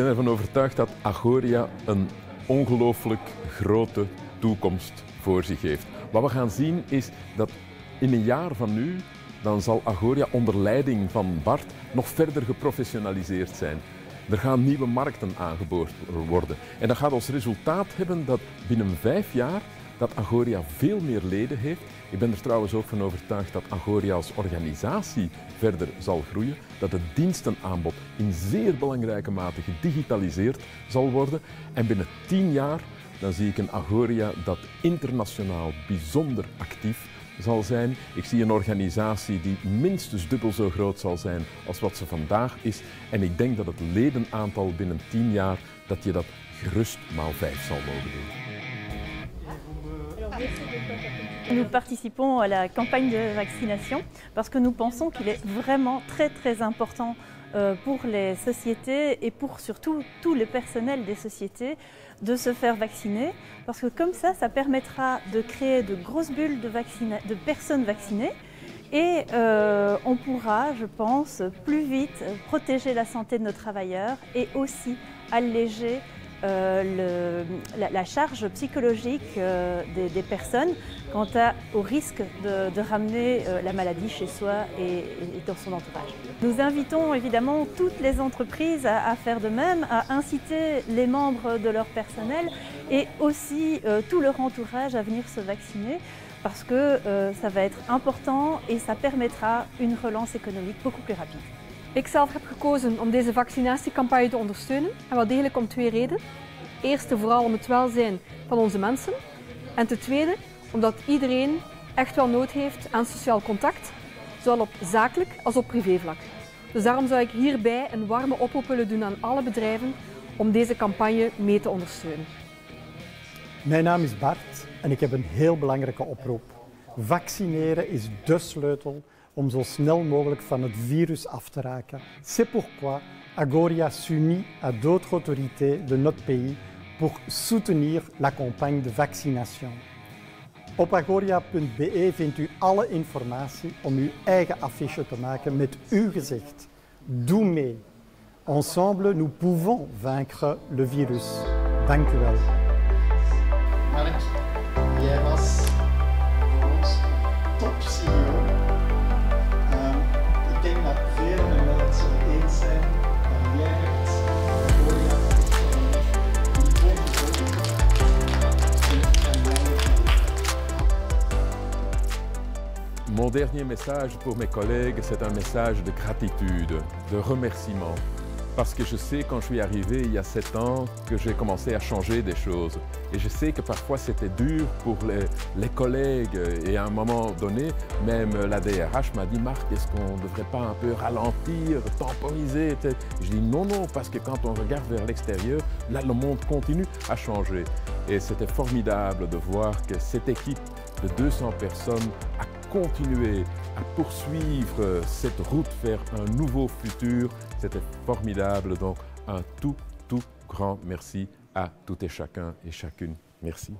ben ervan overtuigd dat Agoria een ongelooflijk grote toekomst voor zich heeft. Wat we gaan zien is dat in een jaar van nu, dan zal Agoria onder leiding van Bart nog verder geprofessionaliseerd zijn. Er gaan nieuwe markten aangeboord worden. En dat gaat als resultaat hebben dat binnen 5 jaar dat Agoria veel meer leden heeft. Ik ben er trouwens ook van overtuigd dat Agoria als organisatie verder zal groeien, dat het dienstenaanbod in zeer belangrijke mate gedigitaliseerd zal worden. En binnen 10 jaar dan zie ik een Agoria dat internationaal bijzonder actief zal zijn. Ik zie een organisatie die minstens dubbel zo groot zal zijn als wat ze vandaag is. En ik denk dat het ledenaantal binnen 10 jaar, dat je dat gerust maal 5 zal mogen doen. Nous participons à la campagne de vaccination parce que nous pensons qu'il est vraiment très important pour les sociétés et pour surtout tout le personnel des sociétés de se faire vacciner parce que comme ça permettra de créer de grosses bulles de personnes vaccinées et on pourra, je pense, plus vite protéger la santé de nos travailleurs et aussi alléger la charge psychologique des personnes quant au risque de ramener la maladie chez soi et dans son entourage. Nous invitons évidemment toutes les entreprises à faire de même, à inciter les membres de leur personnel et aussi tout leur entourage à venir se vacciner parce que ça va être important et ça permettra une relance économique beaucoup plus rapide. Ik zelf heb gekozen om deze vaccinatiecampagne te ondersteunen en wel degelijk om 2 redenen. Eerste vooral om het welzijn van onze mensen en ten tweede omdat iedereen echt wel nood heeft aan sociaal contact, zowel op zakelijk als op privévlak. Dus daarom zou ik hierbij een warme oproep willen doen aan alle bedrijven om deze campagne mee te ondersteunen. Mijn naam is Bart en ik heb een heel belangrijke oproep. Vaccineren is dé sleutel om zo snel mogelijk van het virus af te raken. C'est pourquoi Agoria s'unit à d'autres autorités de notre pays pour soutenir la campagne de vaccination. Op agoria.be vindt u alle informatie om uw eigen affiche te maken met uw gezicht. Doe mee. Ensemble, nous pouvons vaincre le virus. Dank u wel. Mark, jij was ons top-CEO. Ik denk dat velen met mij het zo eens zijn. Jij hebt Agoria Mon dernier message pour mes collègues, c'est un message de gratitude, de remerciement. Parce que je sais, quand je suis arrivé il y a 7 ans, que j'ai commencé à changer des choses. Et je sais que parfois c'était dur pour les collègues. Et à un moment donné, même la DRH m'a dit « Marc, est-ce qu'on ne devrait pas un peu ralentir, temporiser ?» Je dis « Non, parce que quand on regarde vers l'extérieur, là le monde continue à changer. » Et c'était formidable de voir que cette équipe de 200 personnes a continué à poursuivre cette route vers un nouveau futur. C'était formidable, donc un tout grand merci à tout et chacun et chacune. Merci.